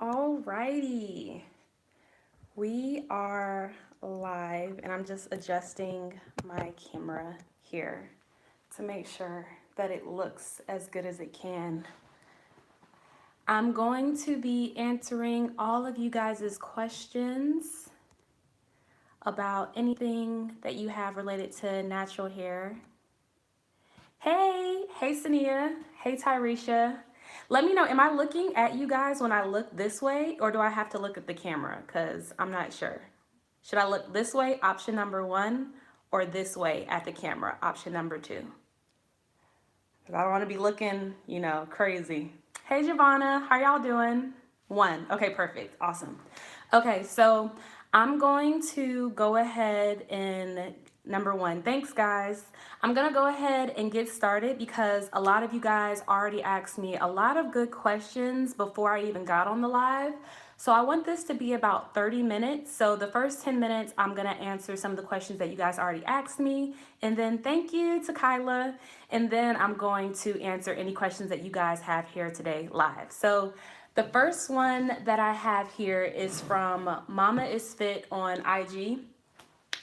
Alrighty, we are live, and I'm just adjusting my camera here to make sure that it looks as good as it can. I'm going to be answering all of you guys' questions about anything that you have related to natural hair. Hey Sania, hey Tyresha. Let me know, am I looking at you guys when I look this way, or do I have to look at the camera? Because I'm not sure. Should I look this way, option number one, or this way at the camera, option number two? Because I don't want to be looking, crazy. Hey Giovanna, how y'all doing? One. Okay, perfect. Awesome. Okay, so I'm going to go ahead and number one. Thanks, guys. I'm going to go ahead and get started because a lot of you guys already asked me a lot of good questions before I even got on the live. So I want this to be about 30 minutes. So the first 10 minutes, I'm going to answer some of the questions that you guys already asked me. And then thank you to Kyla. And then I'm going to answer any questions that you guys have here today live. So the first one that I have here is from Mama is Fit on IG.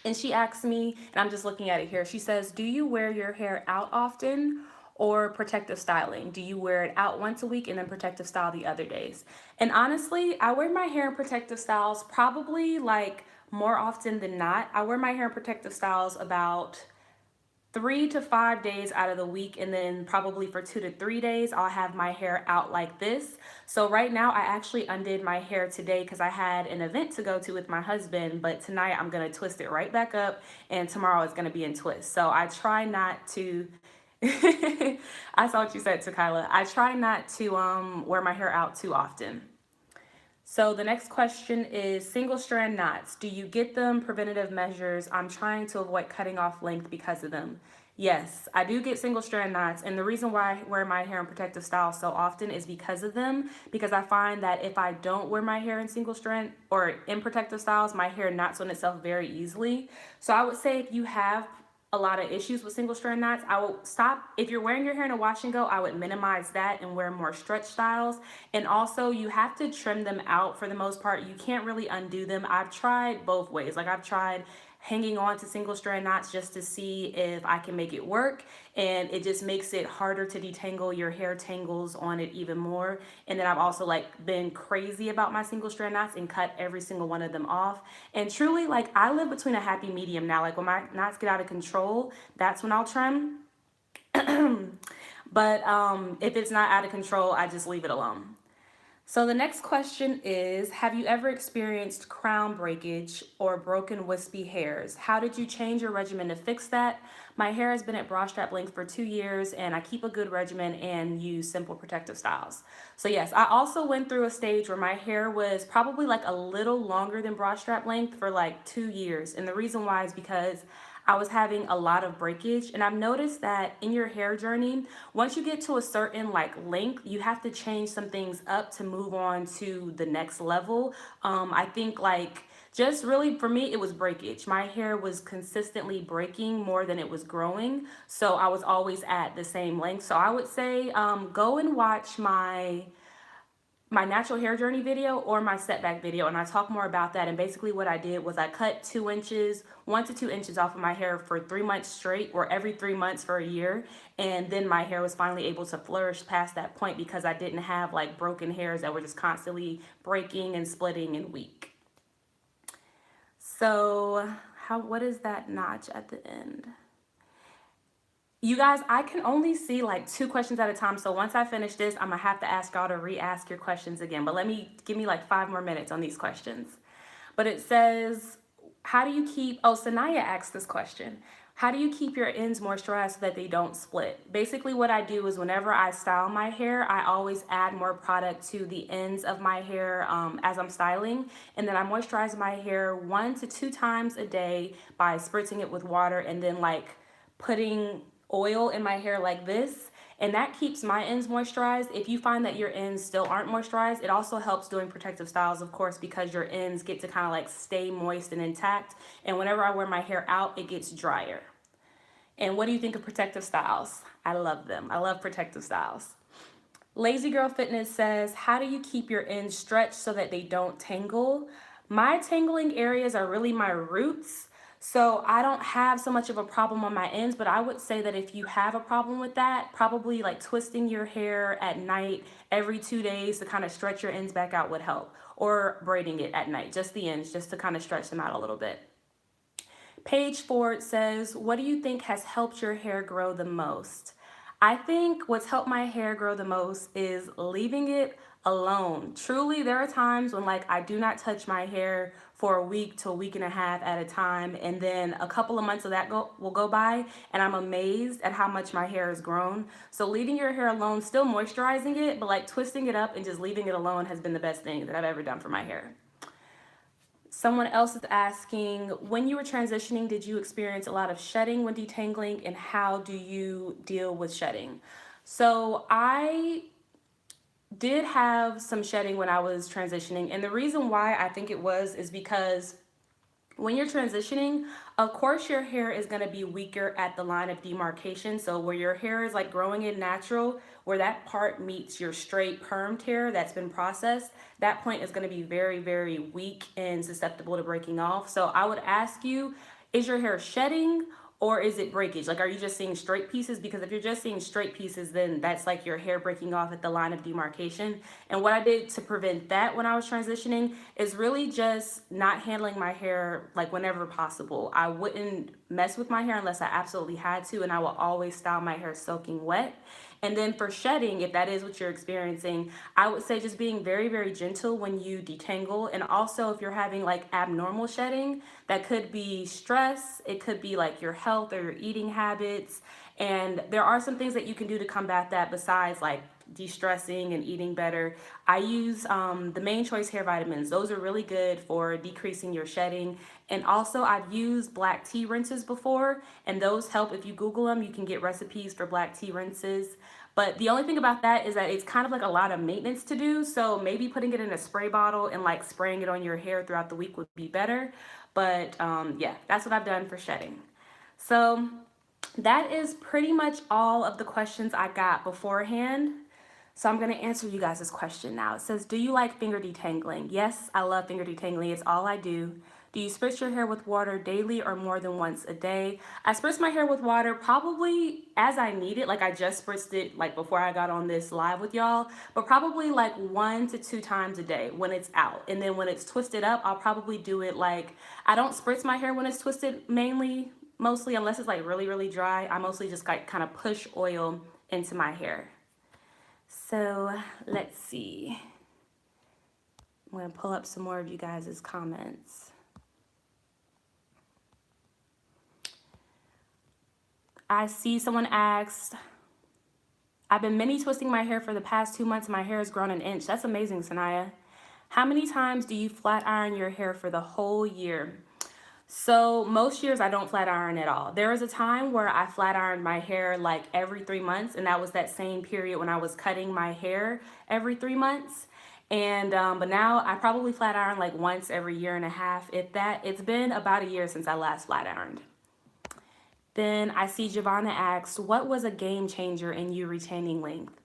And she asked me, and I'm just looking at it here. She says, do you wear your hair out often or protective styling? Do you wear it out once a week and then protective style the other days? And honestly, I wear my hair in protective styles probably like more often than not. I wear my hair in protective styles about 3 to 5 days out of the week, and then probably for 2 to 3 days I'll have my hair out like this. So right now I actually undid my hair today because I had an event to go to with my husband, but tonight I'm gonna twist it right back up, and tomorrow it's gonna be in twist. So I try not to I saw what you said to Kyla. I try not to wear my hair out too often. So the next question is single strand knots. Do you get them? Preventative measures. I'm trying to avoid cutting off length because of them. Yes, I do get single strand knots. And the reason why I wear my hair in protective style so often is because of them. Because I find that if I don't wear my hair in single strand or in protective styles, my hair knots on itself very easily. So I would say if you have a lot of issues with single strand knots, I will stop. If you're wearing your hair in a wash and go, I would minimize that and wear more stretch styles. And also you have to trim them out for the most part. You can't really undo them. I've tried both ways. Like I've tried hanging on to single strand knots just to see if I can make it work, and it just makes it harder to detangle. Your hair tangles on it even more. And then I've also like been crazy about my single strand knots and cut every single one of them off. And truly, like I live between a happy medium now. Like when my knots get out of control, that's when I'll trim. But if it's not out of control, I just leave it alone. So the next question is, have you ever experienced crown breakage or broken wispy hairs? How did you change your regimen to fix that? My hair has been at bra strap length for 2 years, and I keep a good regimen and use simple protective styles. So yes, I also went through a stage where my hair was probably like a little longer than bra strap length for like 2 years. And the reason why is because I was having a lot of breakage, and I've noticed that in your hair journey, once you get to a certain like length, you have to change some things up to move on to the next level. I think like just really for me, it was breakage. My hair was consistently breaking more than it was growing, so I was always at the same length. So I would say go and watch my natural hair journey video or my setback video, and I talk more about that. And basically what I did was I cut 2 inches, 1 to 2 inches off of my hair for 3 months straight, or every 3 months for a year. And then my hair was finally able to flourish past that point because I didn't have like broken hairs that were just constantly breaking and splitting and weak. So what is that notch at the end? You guys, I can only see like 2 questions at a time. So once I finish this, I'm gonna have to ask y'all to re-ask your questions again. But give me like 5 more minutes on these questions. But it says, how do you keep, oh, Sanaya asked this question. How do you keep your ends moisturized so that they don't split? Basically what I do is whenever I style my hair, I always add more product to the ends of my hair as I'm styling. And then I moisturize my hair 1 to 2 times a day by spritzing it with water and then like putting oil in my hair like this, and that keeps my ends moisturized. If you find that your ends still aren't moisturized, it also helps doing protective styles, of course, because your ends get to kind of like stay moist and intact. And whenever I wear my hair out, it gets drier. And what do you think of protective styles? I love them. I love protective styles. Lazy Girl Fitness says, how do you keep your ends stretched so that they don't tangle? My tangling areas are really my roots. So I don't have so much of a problem on my ends, but I would say that if you have a problem with that, probably like twisting your hair at night every 2 days to kind of stretch your ends back out would help. Or braiding it at night, just the ends, just to kind of stretch them out a little bit. Page Ford says, what do you think has helped your hair grow the most? I think what's helped my hair grow the most is leaving it alone. Truly, there are times when like I do not touch my hair for a week to a week and a half at a time, and then a couple of months of that will go by, and I'm amazed at how much my hair has grown. So leaving your hair alone, still moisturizing it, but like twisting it up and just leaving it alone has been the best thing that I've ever done for my hair. Someone else is asking, when you were transitioning, did you experience a lot of shedding when detangling, and how do you deal with shedding? So I did have some shedding when I was transitioning, and the reason why I think it was is because when you're transitioning, of course, your hair is going to be weaker at the line of demarcation. So, where your hair is like growing in natural, where that part meets your straight permed hair that's been processed, that point is going to be very, very weak and susceptible to breaking off. So, I would ask you, is your hair shedding? Or is it breakage? Like, are you just seeing straight pieces? Because if you're just seeing straight pieces, then that's like your hair breaking off at the line of demarcation. And what I did to prevent that when I was transitioning is really just not handling my hair like whenever possible. I wouldn't mess with my hair unless I absolutely had to, and I will always style my hair soaking wet. And then for shedding, if that is what you're experiencing, I would say just being very, very gentle when you detangle. And also, if you're having like abnormal shedding, that could be stress, it could be like your health or your eating habits. And there are some things that you can do to combat that besides like de-stressing and eating better. I use the Main Choice hair vitamins. Those are really good for decreasing your shedding. And also I've used black tea rinses before, and those help. If you Google them, you can get recipes for black tea rinses. But the only thing about that is that it's kind of like a lot of maintenance to do. So maybe putting it in a spray bottle and like spraying it on your hair throughout the week would be better. But yeah, that's what I've done for shedding. So that is pretty much all of the questions I got beforehand. So I'm going to answer you guys' question now. It says, do you like finger detangling? Yes, I love finger detangling. It's all I do. Do you spritz your hair with water daily or more than once a day? I spritz my hair with water probably as I need it. Like I just spritzed it like before I got on this live with y'all, but probably like 1 to 2 times a day when it's out. And then when it's twisted up, I'll probably do it like, I don't spritz my hair when it's twisted mostly unless it's like really, really dry. I mostly just like kind of push oil into my hair. So let's see. I'm going to pull up some more of you guys' comments. I see someone asked, I've been mini twisting my hair for the past 2 months. My hair has grown an inch. That's amazing, Sanaya. How many times do you flat iron your hair for the whole year? So most years I don't flat iron at all. There was a time where I flat ironed my hair like every 3 months, and that was that same period when I was cutting my hair every 3 months. And but now I probably flat iron like once every year and a half, if that. It's been about a year since I last flat ironed. Then I see Giovanna asked, what was a game changer in you retaining length?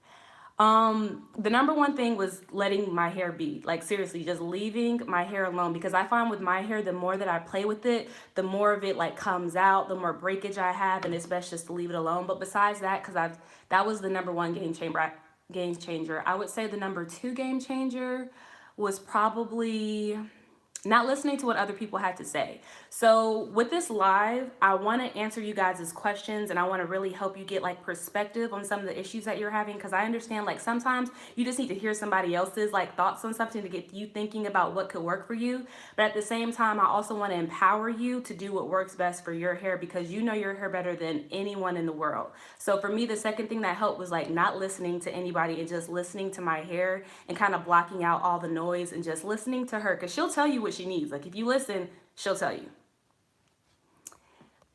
The number one thing was letting my hair be. Like seriously, just leaving my hair alone, because I find with my hair, the more that I play with it, the more of it like comes out, the more breakage I have, and it's best just to leave it alone. But besides that, that was the number one game changer. I would say the number two game changer was probably not listening to what other people had to say. So with this live, I want to answer you guys' questions, and I want to really help you get like perspective on some of the issues that you're having, because I understand like sometimes you just need to hear somebody else's like thoughts on something to get you thinking about what could work for you. But at the same time, I also want to empower you to do what works best for your hair, because you know your hair better than anyone in the world. So for me, the second thing that helped was like not listening to anybody and just listening to my hair and kind of blocking out all the noise and just listening to her, because she'll tell you what she needs. Like if you listen, she'll tell you.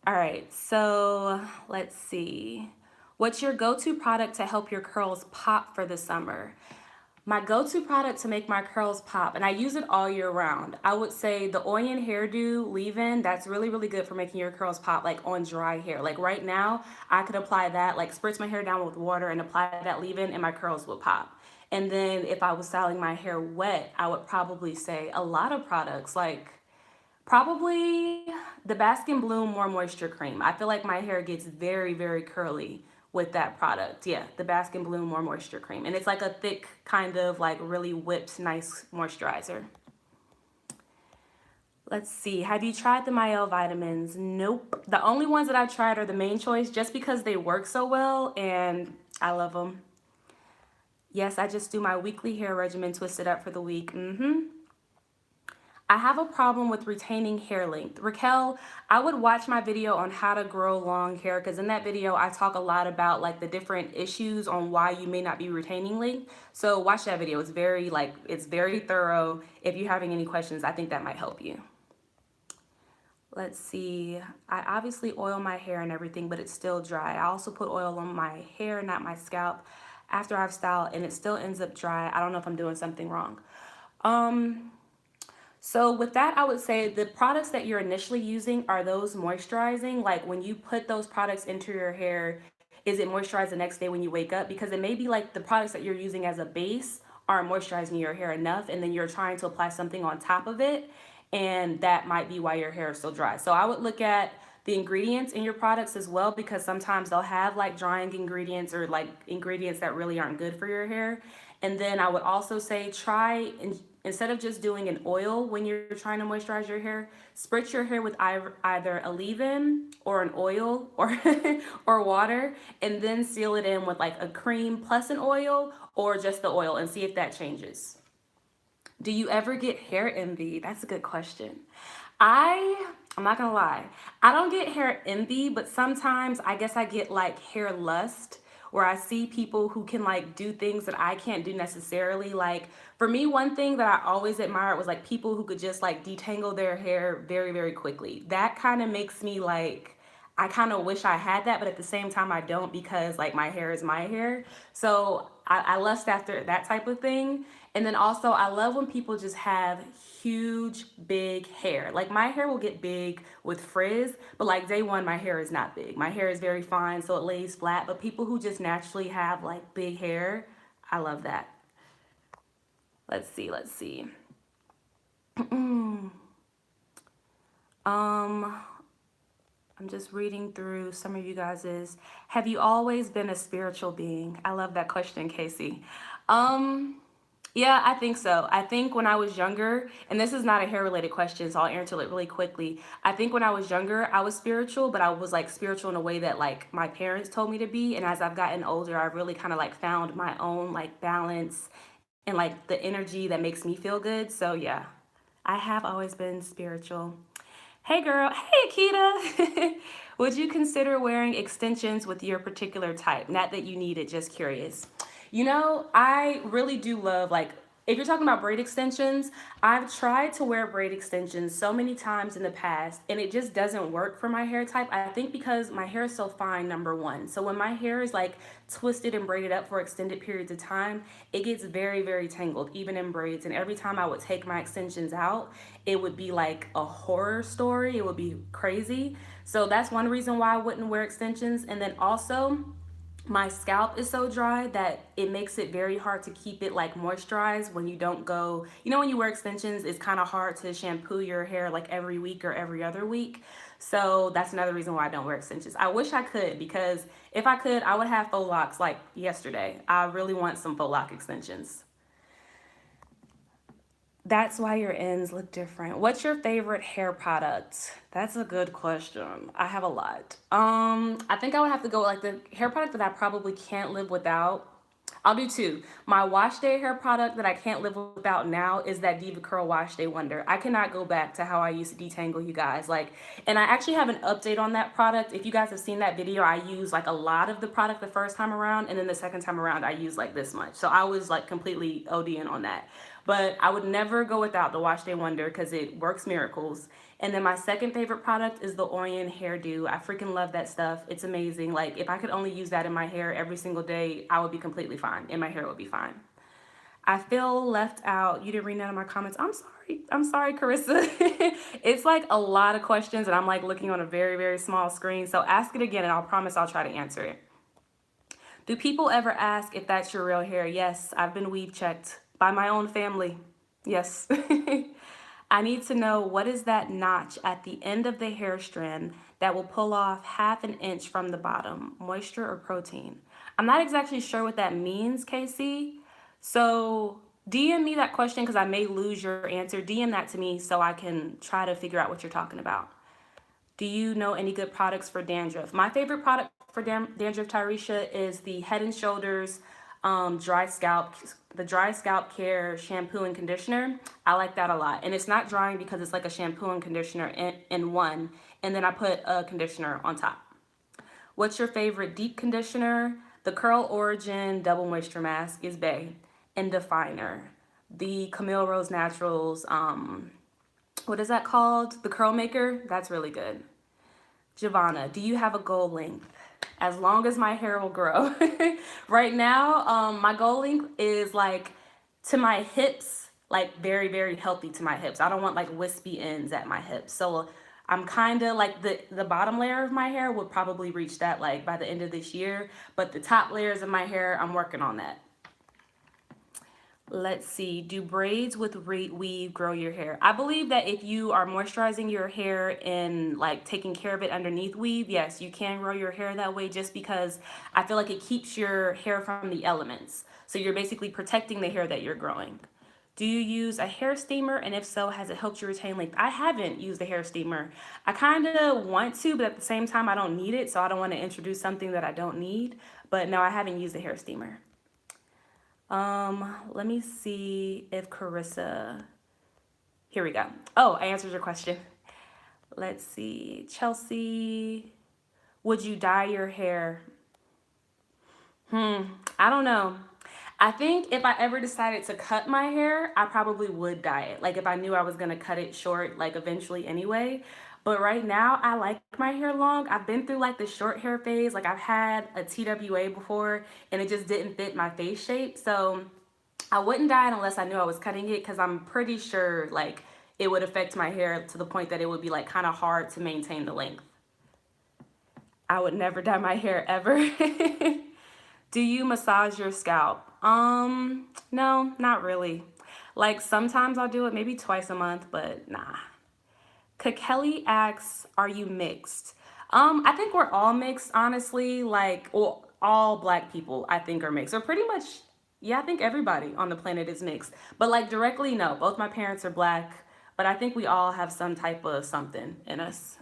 All right, so let's see. What's your go-to product to help your curls pop for the summer? My go-to product to make my curls pop, and I use it all year round. I would say the Oyen hairdo leave-in, that's really, really good for making your curls pop like on dry hair. Like right now, I could apply that, like spritz my hair down with water and apply that leave-in and my curls would pop. And then if I was styling my hair wet, I would probably say a lot of products like probably the Baskin Bloom More Moisture Cream. I feel like my hair gets very, very curly with that product. Yeah, the Baskin Bloom More Moisture Cream. And it's like a thick, kind of like really whipped, nice moisturizer. Let's see. Have you tried the Mielle vitamins? Nope. The only ones that I've tried are the Main Choice just because they work so well and I love them. Yes, I just do my weekly hair regimen twisted up for the week. I have a problem with retaining hair length. Raquel, I would watch my video on how to grow long hair because in that video I talk a lot about like the different issues on why you may not be retaining length. So watch that video. It's very thorough. If you're having any questions, I think that might help you. Let's see. I obviously oil my hair and everything, but it's still dry. I also put oil on my hair, not my scalp, after I've styled, and it still ends up dry. I don't know if I'm doing something wrong. So with that, I would say the products that you're initially using are those moisturizing. Like when you put those products into your hair, is it moisturized the next day when you wake up? Because it may be like the products that you're using as a base aren't moisturizing your hair enough, and then you're trying to apply something on top of it, and that might be why your hair is still dry. So I would look at the ingredients in your products as well because sometimes they'll have like drying ingredients or like ingredients that really aren't good for your hair. And then I would also say try and instead of just doing an oil when you're trying to moisturize your hair, spritz your hair with either a leave-in or an oil or or water, and then seal it in with like a cream plus an oil or just the oil and see if that changes. Do you ever get hair envy? That's a good question. I'm not gonna lie. I don't get hair envy, but sometimes I guess I get like hair lust where I see people who can like do things that I can't do necessarily. Like for me, one thing that I always admired was like people who could just like detangle their hair very, very quickly. That kind of makes me like I kind of wish I had that, but at the same time, I don't because like my hair is my hair. So I lust after that type of thing. And then also, I love when people just have huge, big hair. Like my hair will get big with frizz, but like day one, my hair is not big. My hair is very fine, so it lays flat. But people who just naturally have like big hair, I love that. Let's see, let's see. Um, I'm just reading through some of you guys's. Have you always been a spiritual being? I love that question, Casey. Um, yeah, I think so. I think when I was younger, and this is not a hair related question, so I'll answer it really quickly. I think when I was younger, I was spiritual, but I was like spiritual in a way that like my parents told me to be. And as I've gotten older, I really kind of like found my own like balance and like the energy that makes me feel good. So yeah, I have always been spiritual. Hey girl, hey Akita. Would you consider wearing extensions with your particular type? Not that you need it, just curious. You know, I really do love like if you're talking about braid extensions, I've tried to wear braid extensions so many times in the past and it just doesn't work for my hair type. I think because my hair is so fine, number one. So when my hair is like twisted and braided up for extended periods of time, it gets very, very tangled, even in braids. And every time I would take my extensions out, it would be like a horror story. It would be crazy. So that's one reason why I wouldn't wear extensions. And then also, my scalp is so dry that it makes it very hard to keep it like moisturized when you don't go, you know, when you wear extensions, it's kind of hard to shampoo your hair like every week or every other week. So that's another reason why I don't wear extensions. I wish I could because if I could, I would have faux locks like yesterday. I really want some faux lock extensions. That's why your ends look different. What's your favorite hair product? That's a good question. I have a lot. I think I would have to go with, like the hair product that I probably can't live without. I'll do two. My wash day hair product that I can't live without now is that Diva Curl Wash Day Wonder. I cannot go back to how I used to detangle you guys. Like, and I actually have an update on that product. If you guys have seen that video, I used like a lot of the product the first time around, and then the second time around, I used like this much. So I was like completely ODing on that. But I would never go without the Wash Day Wonder because it works miracles. And then my second favorite product is the Orient hairdo. I freaking love that stuff. It's amazing. Like if I could only use that in my hair every single day, I would be completely fine and my hair would be fine. I feel left out. You didn't read none of my comments. I'm sorry. I'm sorry, Carissa. It's like a lot of questions, and I'm like looking on a very, very small screen. So ask it again, and I'll promise I'll try to answer it. Do people ever ask if that's your real hair? Yes, I've been weave checked by my own family. Yes. I need to know, what is that notch at the end of the hair strand that will pull off half an inch from the bottom? Moisture or protein? I'm not exactly sure what that means, Casey. So DM me that question because I may lose your answer. DM that to me so I can try to figure out what you're talking about. Do you know any good products for dandruff? My favorite product for dandruff, Tyresha, is the Head and Shoulders dry scalp, the dry scalp care shampoo and conditioner. I like that a lot, and it's not drying because it's like a shampoo and conditioner in one, and then I put a conditioner on top. What's your favorite deep conditioner? The Curl Origin Double Moisture Mask is bae, and definer. The Camille Rose Naturals, what is that called? The Curl Maker. That's really good. Giovanna, do you have a goal length? As long as my hair will grow. Right now, my goal length is like to my hips, like very, very healthy to my hips. I don't want like wispy ends at my hips. So I'm kind of like the bottom layer of my hair would probably reach that like by the end of this year. But the top layers of my hair, I'm working on that. Let's see. Do braids with weave grow your hair? I believe that if you are moisturizing your hair and like taking care of it underneath weave, yes, you can grow your hair that way, just because I feel like it keeps your hair from the elements. So you're basically protecting the hair that you're growing. Do you use a hair steamer? And if so, has it helped you retain length? I haven't used a hair steamer. I kind of want to, but at the same time, I don't need it. So I don't want to introduce something that I don't need. But no, I haven't used a hair steamer. Let me see if Carissa. Here we go. Oh, I answered your question. Let's see. Chelsea, would you dye your hair? I don't know. I think if I ever decided to cut my hair, I probably would dye it. Like if I knew I was gonna cut it short, like eventually anyway. But right now, I like my hair long. I've been through like the short hair phase. Like I've had a TWA before, and it just didn't fit my face shape. So I wouldn't dye it unless I knew I was cutting it, because I'm pretty sure like it would affect my hair to the point that it would be like kind of hard to maintain the length. I would never dye my hair ever. Do you massage your scalp? No, not really. Like sometimes I'll do it maybe twice a month, but nah. Kelly asks, are you mixed? I think we're all mixed, honestly. Like, well, all black people I think are mixed. Or pretty much, yeah, I think everybody on the planet is mixed. But like directly, no. Both my parents are black, but I think we all have some type of something in us.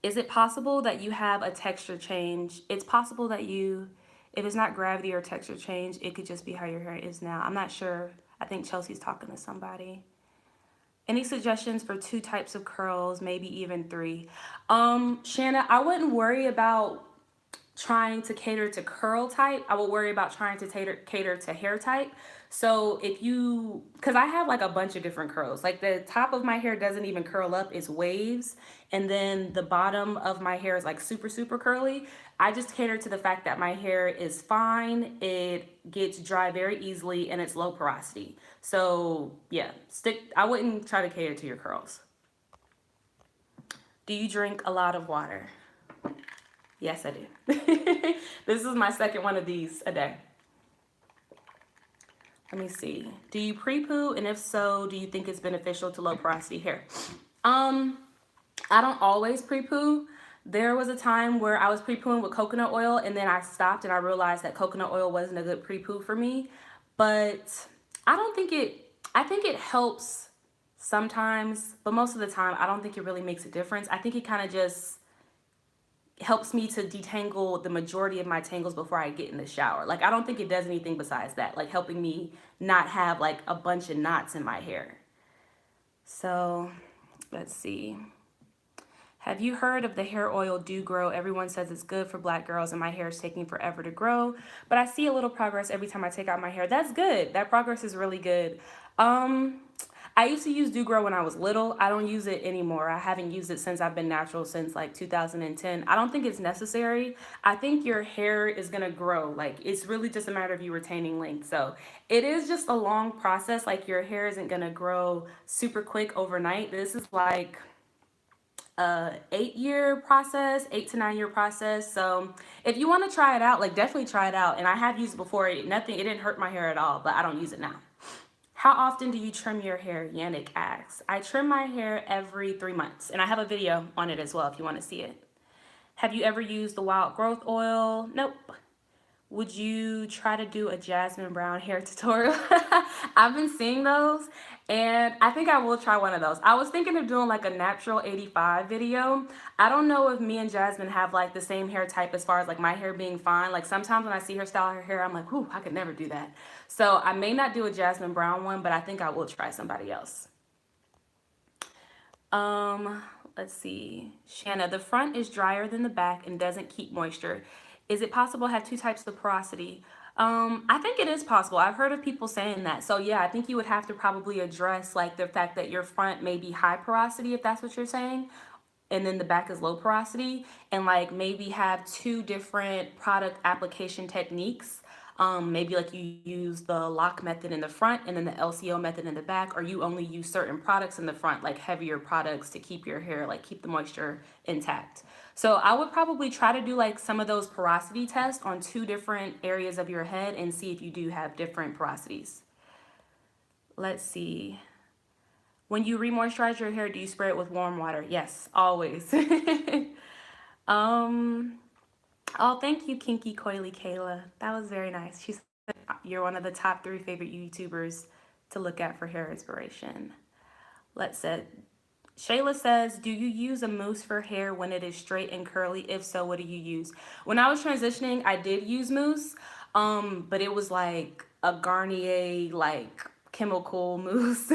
Is it possible that you have a texture change? It's possible that you, if it's not gravity or texture change, it could just be how your hair is now. I'm not sure. I think Chelsea's talking to somebody. Any suggestions for 2 types of curls, maybe even 3? Shanna, I wouldn't worry about trying to cater to curl type. I would worry about trying to cater to hair type. So if you, because I have like a bunch of different curls. Like the top of my hair doesn't even curl up, it's waves. And then the bottom of my hair is like super, super curly. I just cater to the fact that my hair is fine, it gets dry very easily, and it's low porosity. So yeah, I wouldn't try to cater to your curls. Do you drink a lot of water? Yes, I do. This is my second one of these a day. Let me see. Do you pre-poo? And if so, do you think it's beneficial to low porosity hair? I don't always pre-poo. There was a time where I was pre-pooing with coconut oil, and then I stopped and I realized that coconut oil wasn't a good pre-poo for me. But I don't think I think it helps sometimes, but most of the time, I don't think it really makes a difference. I think it kind of just helps me to detangle the majority of my tangles before I get in the shower. Like, I don't think it does anything besides that, like helping me not have like a bunch of knots in my hair. So let's see. Have you heard of the hair oil Do Grow? Everyone says it's good for black girls, and my hair is taking forever to grow, but I see a little progress every time I take out my hair. That's good. That progress is really good. I I used to use Do Grow when I was little. I don't use it anymore. I haven't used it since I've been natural since like 2010. I don't think it's necessary. I think your hair is going to grow. Like it's really just a matter of you retaining length. So it is just a long process. Like your hair isn't going to grow super quick overnight. This is like a 8 year process, 8 to 9 year process. So if you want to try it out, like definitely try it out. And I have used it before. It didn't hurt my hair at all, but I don't use it now. How often do you trim your hair? Yannick asks. I trim my hair every 3 months, and I have a video on it as well if you want to see it. Have you ever used the wild growth oil? Nope. Would you try to do a jasmine brown hair tutorial? I've been seeing those, and I think I will try one of those. I was thinking of doing like a natural 85 video. I don't know if me and Jasmine have like the same hair type as far as like my hair being fine. Like sometimes when I see her style her hair, I'm like, whew, I could never do that. So I may not do a jasmine brown one, but I think I will try somebody else. Um, let's see. Shanna, the front is drier than the back and doesn't keep moisture. Is it possible to have two types of porosity? I think it is possible. I've heard of people saying that. So yeah, I think you would have to probably address like the fact that your front may be high porosity, if that's what you're saying, and then the back is low porosity, and like maybe have two different product application techniques. Maybe like you use the lock method in the front and then the LCO method in the back, or you only use certain products in the front, like heavier products to keep your hair, like keep the moisture intact. So I would probably try to do like some of those porosity tests on two different areas of your head and see if you do have different porosities. Let's see. When you re-moisturize your hair, do you spray it with warm water? Yes, always. um, oh, thank you, Kinky Coily Kayla. That was very nice. She said you're one of the top 3 favorite YouTubers to look at for hair inspiration. Let's say Shayla says, do you use a mousse for hair when it is straight and curly? If so, what do you use? When I was transitioning, I did use mousse, but it was like a Garnier, like chemical mousse.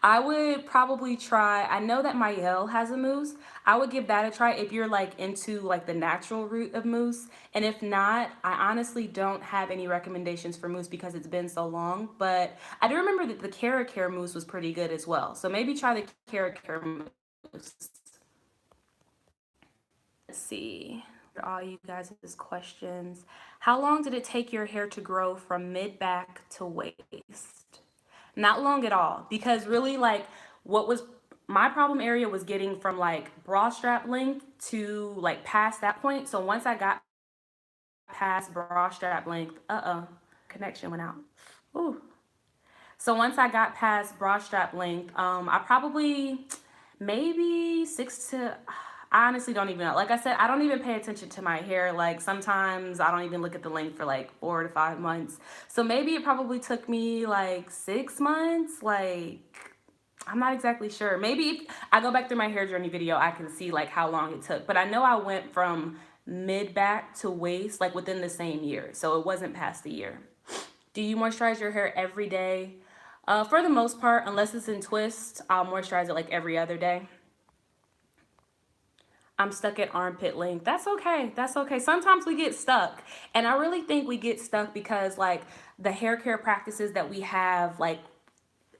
I would probably try, I know that Mayel has a mousse. I would give that a try if you're like into like the natural route of mousse. And if not, I honestly don't have any recommendations for mousse because it's been so long. But I do remember that the Cara Care mousse was pretty good as well. So maybe try the Cara Care mousse. Let's see. All you guys' questions. How long did it take your hair to grow from mid back to waist? Not long at all, because really like what was my problem area was getting from like bra strap length to like past that point. So once I got past bra strap length, connection went out. Ooh. So once I got past bra strap length, I probably maybe six to, I honestly don't even know. Like I said, I don't even pay attention to my hair. Like sometimes I don't even look at the length for like 4 to 5 months. So maybe it probably took me like 6 months. Like I'm not exactly sure. Maybe if I go back through my hair journey video, I can see like how long it took. But I know I went from mid back to waist like within the same year. So it wasn't past the year. Do you moisturize your hair every day? For the most part, unless it's in twist, I'll moisturize it like every other day. I'm stuck at armpit length. That's okay. That's okay. Sometimes we get stuck. And I really think we get stuck because like the hair care practices that we have like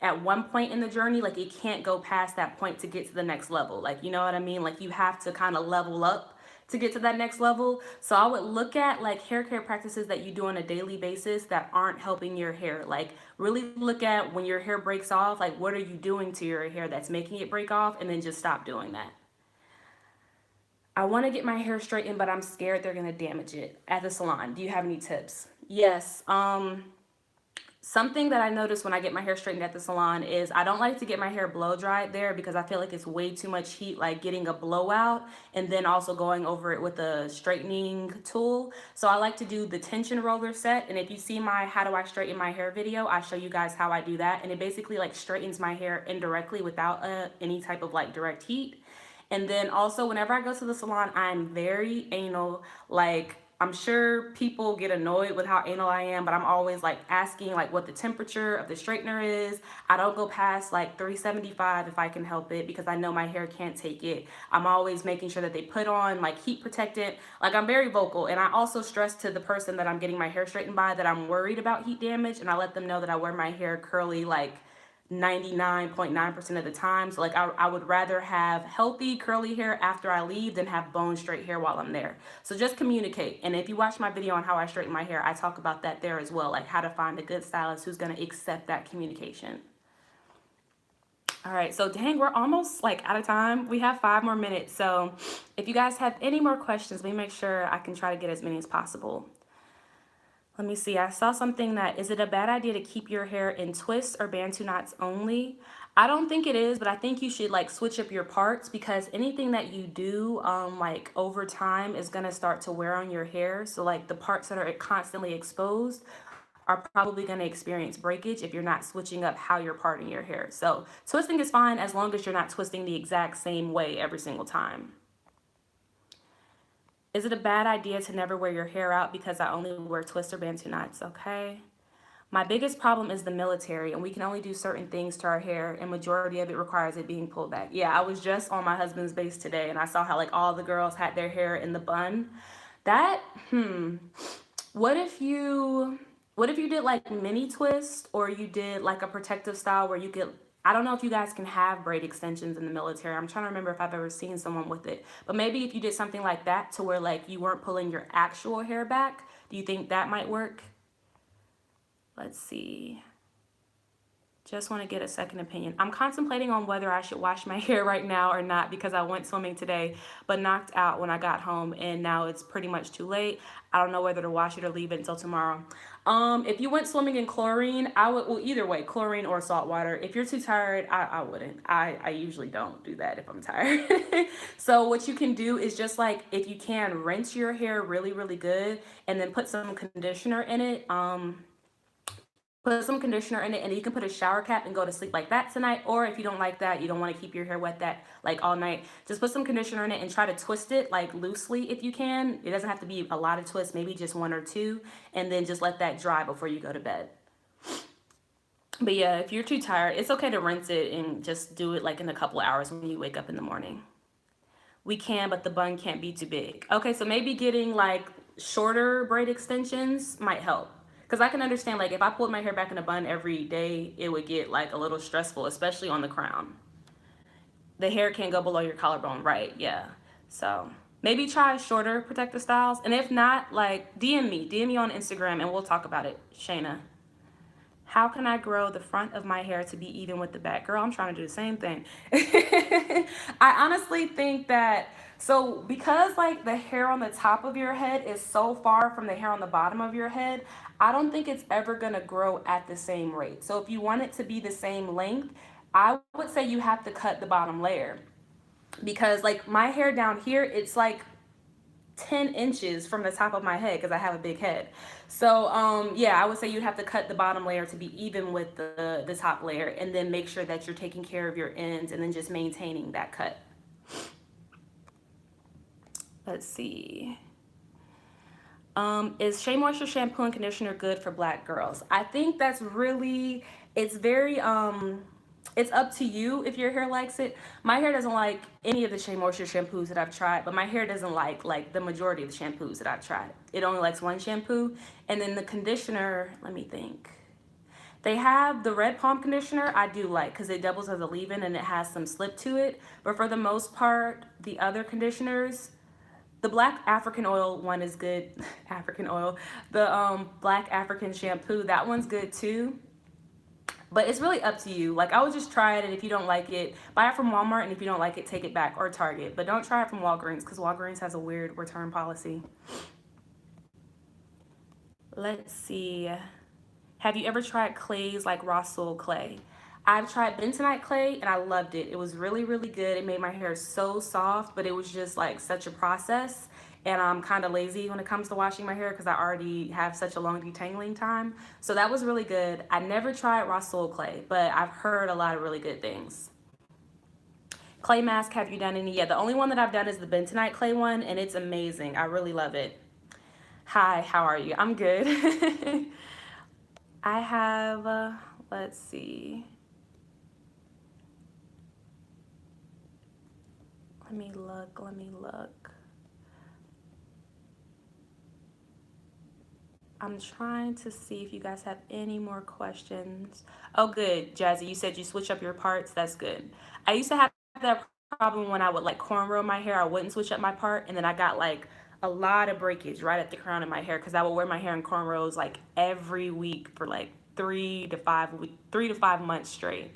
at one point in the journey, like it can't go past that point to get to the next level. Like, you know what I mean? Like you have to kind of level up to get to that next level. So I would look at like hair care practices that you do on a daily basis that aren't helping your hair. Like really look at when your hair breaks off, like what are you doing to your hair that's making it break off, and then just stop doing that. I want to get my hair straightened, but I'm scared they're going to damage it at the salon. Do you have any tips? Yes. Something that I notice when I get my hair straightened at the salon is I don't like to get my hair blow dried there because I feel like it's way too much heat, like getting a blowout and then also going over it with a straightening tool. So I like to do the tension roller set. And if you see my how do I straighten my hair video, I show you guys how I do that. And it basically like straightens my hair indirectly without any type of like direct heat. And then also whenever I go to the salon, I'm very anal. Like I'm sure people get annoyed with how anal I am, but I'm always like asking like what the temperature of the straightener is. I don't go past like 375 if I can help it because I know my hair can't take it. I'm always making sure that they put on like heat protectant. Like I'm very vocal, and I also stress to the person that I'm getting my hair straightened by that I'm worried about heat damage, and I let them know that I wear my hair curly like 99.9% of the time. So like I would rather have healthy curly hair after I leave than have bone straight hair while I'm there. So just communicate. And if you watch my video on how I straighten my hair, I talk about that there as well, like how to find a good stylist who's going to accept that communication. All right, so dang, we're almost like out of time. We have 5 more minutes. So if you guys have any more questions, let me make sure I can try to get as many as possible. Let me see. I saw something that, is it a bad idea to keep your hair in twists or Bantu knots only? I don't think it is, but I think you should like switch up your parts, because anything that you do like over time is going to start to wear on your hair. So like the parts that are constantly exposed are probably going to experience breakage if you're not switching up how you're parting your hair. So twisting is fine as long as you're not twisting the exact same way every single time. Is it a bad idea to never wear your hair out because I only wear twists or Bantu knots? Okay. My biggest problem is the military, and we can only do certain things to our hair, and majority of it requires it being pulled back. Yeah, I was just on my husband's base today, and I saw how like all the girls had their hair in the bun. That, what if you did like mini twist, or you did like a protective style where you could, I don't know if you guys can have braid extensions in the military. I'm trying to remember if I've ever seen someone with it. But maybe if you did something like that to where like you weren't pulling your actual hair back, do you think that might work? Let's see. Just want to get a second opinion. I'm contemplating on whether I should wash my hair right now or not, because I went swimming today but knocked out when I got home, and now it's pretty much too late. I don't know whether to wash it or leave it until tomorrow. If you went swimming in chlorine, I would, well, either way, chlorine or salt water. If you're too tired, I wouldn't. I usually don't do that if I'm tired. So what you can do is just like, if you can, rinse your hair really, really good and then put some conditioner in it. Put some conditioner in it, and you can put a shower cap and go to sleep like that tonight. Or if you don't like that, you don't want to keep your hair wet that like all night, just put some conditioner in it and try to twist it like loosely if you can. It doesn't have to be a lot of twists, maybe just one or two, and then just let that dry before you go to bed. But yeah, if you're too tired, it's okay to rinse it and just do it like in a couple of hours when you wake up in the morning. We can, but the bun can't be too big. Okay, so maybe getting like shorter braid extensions might help. Because I can understand, like, if I pulled my hair back in a bun every day, it would get like a little stressful, especially on the crown. The hair can't go below your collarbone, right? Yeah. So maybe try shorter protective styles. And if not, like, DM me on Instagram, and we'll talk about it. Shayna, how can I grow the front of my hair to be even with the back? Girl, I'm trying to do the same thing. I honestly think that, so because like the hair on the top of your head is so far from the hair on the bottom of your head, I don't think it's ever gonna grow at the same rate. So if you want it to be the same length, I would say you have to cut the bottom layer, because like my hair down here, it's like 10 inches from the top of my head because I have a big head. So yeah, I would say you'd have to cut the bottom layer to be even with the top layer, and then make sure that you're taking care of your ends and then just maintaining that cut. Let's see. Is Shea Moisture shampoo and conditioner good for black girls? I think that's really, it's very, it's up to you if your hair likes it. My hair doesn't like any of the Shea Moisture shampoos that I've tried, but my hair doesn't like the majority of the shampoos that I've tried. It only likes one shampoo. And then the conditioner, let me think. They have the red palm conditioner I do like because it doubles as a leave-in and it has some slip to it. But for the most part, the other conditioners, the black African oil one is good. African oil. The black African shampoo, that one's good too. But it's really up to you. Like, I would just try it, and if you don't like it, buy it from Walmart, and if you don't like it, take it back, or Target. But don't try it from Walgreens, because Walgreens has a weird return policy. Let's see. Have you ever tried clays like raw soul clay? I've tried bentonite clay and I loved it. It was really, really good. It made my hair so soft, but it was just like such a process. And I'm kind of lazy when it comes to washing my hair because I already have such a long detangling time. So that was really good. I never tried raw soul clay, but I've heard a lot of really good things. Clay mask, have you done any? Yeah, the only one that I've done is the bentonite clay one, and it's amazing. I really love it. Hi, how are you? I'm good. I have, let's see. Let me look. I'm trying to see if you guys have any more questions. Oh, good, Jazzy. You said you switch up your parts. That's good. I used to have that problem when I would like cornrow my hair. I wouldn't switch up my part, and then I got like a lot of breakage right at the crown of my hair because I would wear my hair in cornrows like every week for like 3 to 5 months straight.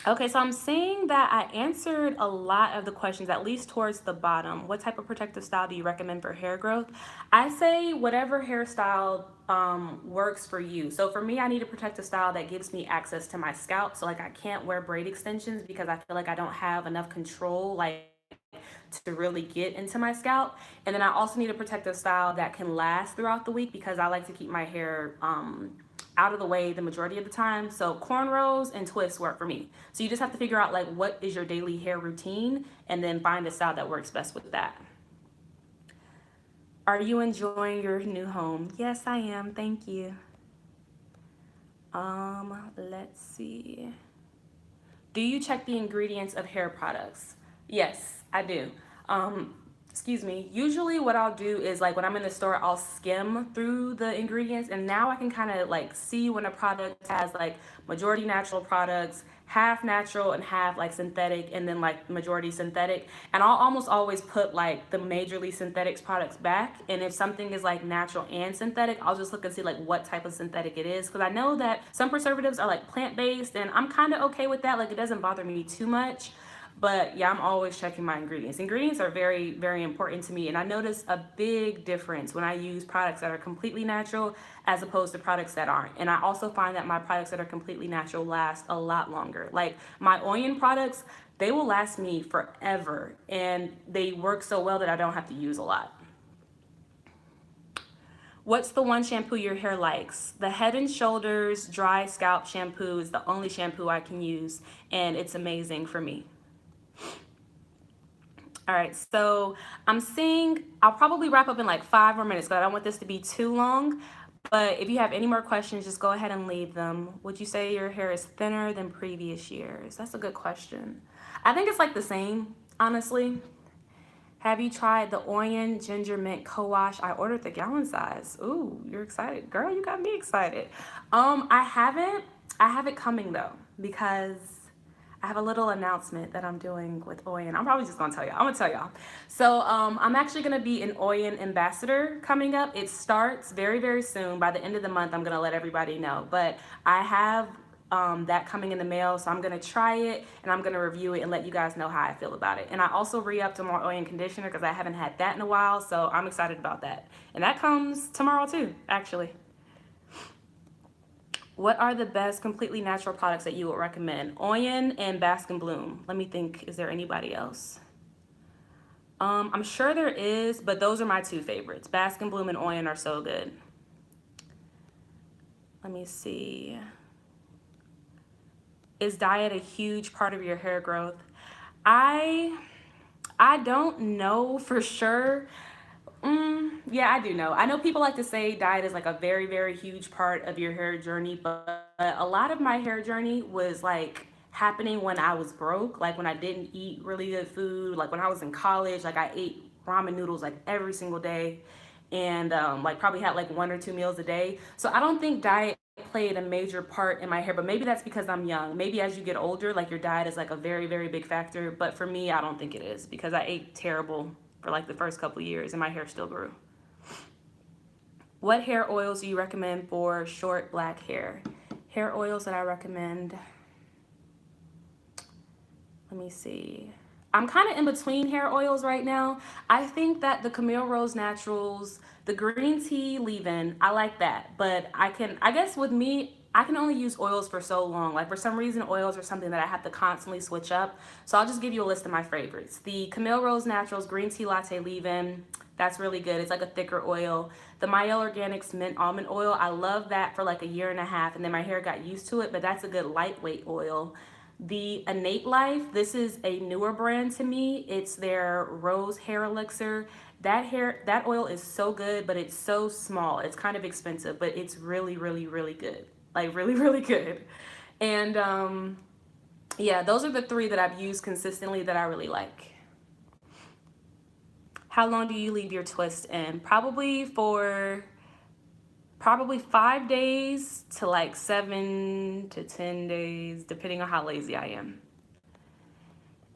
Okay, so I'm seeing that I answered a lot of the questions, at least towards the bottom. What type of protective style do you recommend for hair growth? I say whatever hairstyle works for you. So for me, I need a protective style that gives me access to my scalp. So like I can't wear braid extensions because I feel like I don't have enough control like to really get into my scalp. And then I also need a protective style that can last throughout the week because I like to keep my hair out of the way the majority of the time. So cornrows and twists work for me. So you just have to figure out like what is your daily hair routine and then find a style that works best with that. Are you enjoying your new home? Yes, I am. Thank you. Let's see. Do you check the ingredients of hair products? Yes, I do. Um, excuse me. Usually, what I'll do is like when I'm in the store, I'll skim through the ingredients, and now I can kind of like see when a product has like majority natural products, half natural, and half like synthetic, and then like majority synthetic. And I'll almost always put like the majorly synthetics products back. And if something is like natural and synthetic, I'll just look and see like what type of synthetic it is. Because I know that some preservatives are like plant based, and I'm kind of okay with that. Like it doesn't bother me too much. But yeah, I'm always checking my ingredients. Ingredients are very, very important to me. And I notice a big difference when I use products that are completely natural as opposed to products that aren't. And I also find that my products that are completely natural last a lot longer. Like my onion products, they will last me forever. And they work so well that I don't have to use a lot. What's the one shampoo your hair likes? The Head and Shoulders Dry Scalp Shampoo is the only shampoo I can use, and it's amazing for me. All right, so I'm seeing, I'll probably wrap up in like 5 more minutes because I don't want this to be too long. But if you have any more questions, just go ahead and leave them. Would you say your hair is thinner than previous years? That's a good question. I think it's like the same, honestly. Have you tried the Onion Ginger Mint Co-Wash? I ordered the gallon size. Ooh, you're excited. Girl, you got me excited. I haven't. I have it coming though because I have a little announcement that I'm doing with Oyen. I'm probably just gonna tell y'all. I'm gonna tell y'all. So I'm actually gonna be an Oyen ambassador coming up. It starts very, very soon. By the end of the month, I'm gonna let everybody know. But I have that coming in the mail, so I'm gonna try it and I'm gonna review it and let you guys know how I feel about it. And I also re-upped on my Oyen conditioner because I haven't had that in a while, so I'm excited about that. And that comes tomorrow too, actually. What are the best completely natural products that you would recommend? Oyen and Bask and Bloom. Let me think, is there anybody else? I'm sure there is, but those are my two favorites. Bask and Bloom and Oyen are so good. Let me see. Is diet a huge part of your hair growth? I I don't know for sure. Yeah, I do know. I know people like to say diet is like a very, very huge part of your hair journey, but a lot of my hair journey was like happening when I was broke, like when I didn't eat really good food, like when I was in college, like I ate ramen noodles like every single day and like probably had like 1 or 2 meals a day. So I don't think diet played a major part in my hair, but maybe that's because I'm young. Maybe as you get older, like your diet is like a very, very big factor. But for me, I don't think it is because I ate terrible for like the first couple years and my hair still grew. What hair oils do you recommend for short black hair? Hair oils that I recommend. Let me see. I'm kind of in between hair oils right now. I think that the Camille Rose Naturals, the green tea leave-in, I like that. But I guess with me, I can only use oils for so long. Like for some reason, oils are something that I have to constantly switch up. So I'll just give you a list of my favorites. The Camille Rose Naturals Green Tea Latte Leave-In, that's really good. It's like a thicker oil. The Mielle Organics Mint Almond Oil, I love that for like a year and a half. And then my hair got used to it, but that's a good lightweight oil. The Innate Life, this is a newer brand to me. It's their Rose Hair Elixir. That oil is so good, but it's so small. It's kind of expensive, but it's really, really, really good. Like really, really good. And yeah, those are the three that I've used consistently that I really like. How long do you leave your twist in? Probably 5 days to like 7 to 10 days, depending on how lazy I am.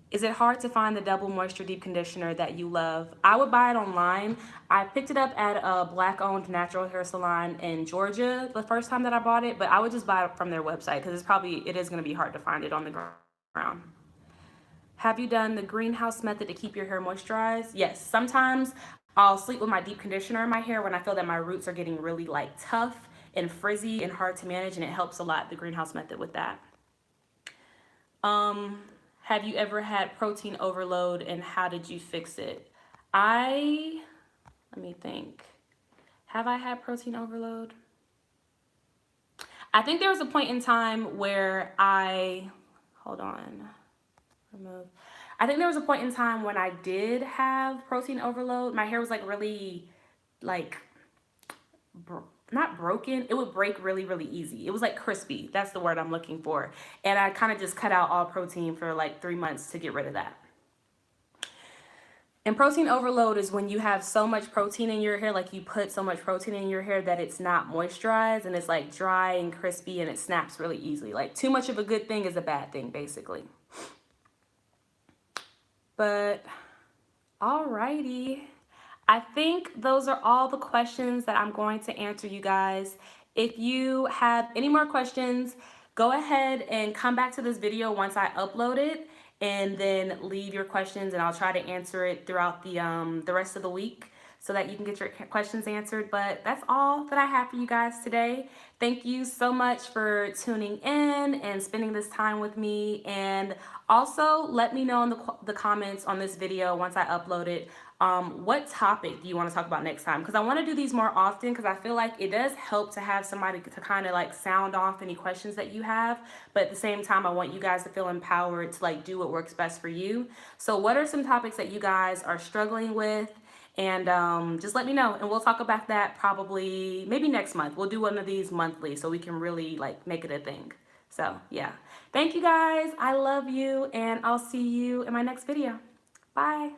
Is it hard to find the double moisture deep conditioner that you love? I would buy it online. I picked it up at a black owned natural hair salon in Georgia the first time that I bought it, but I would just buy it from their website because it is going to be hard to find it on the ground. Have you done the greenhouse method to keep your hair moisturized? Yes. Sometimes I'll sleep with my deep conditioner in my hair when I feel that my roots are getting really like tough and frizzy and hard to manage, and it helps a lot, the greenhouse method, with that. Um, have you ever had protein overload and how did you fix it? I Let me think. Have I had protein overload? I think there was a point in time where hold on, remove. I think there was a point in time when I did have protein overload. My hair was like really, like, not broken. It would break really, really easy. It was like crispy. That's the word I'm looking for. And I kind of just cut out all protein for like 3 months to get rid of that. And protein overload is when you have so much protein in your hair, like you put so much protein in your hair that it's not moisturized and it's like dry and crispy and it snaps really easily. Like too much of a good thing is a bad thing, basically. But alrighty. I think those are all the questions that I'm going to answer, you guys. If you have any more questions, go ahead and come back to this video once I upload it and then leave your questions and I'll try to answer it throughout the rest of the week so that you can get your questions answered. But that's all that I have for you guys today. Thank you so much for tuning in and spending this time with me. And also let me know in the comments on this video once I upload it, what topic do you want to talk about next time? Because I want to do these more often because I feel like it does help to have somebody to kind of like sound off any questions that you have. But at the same time, I want you guys to feel empowered to like do what works best for you. So what are some topics that you guys are struggling with? And just let me know and we'll talk about that probably maybe next month. We'll do one of these monthly so we can really like make it a thing. So yeah, thank you guys. I love you and I'll see you in my next video. Bye.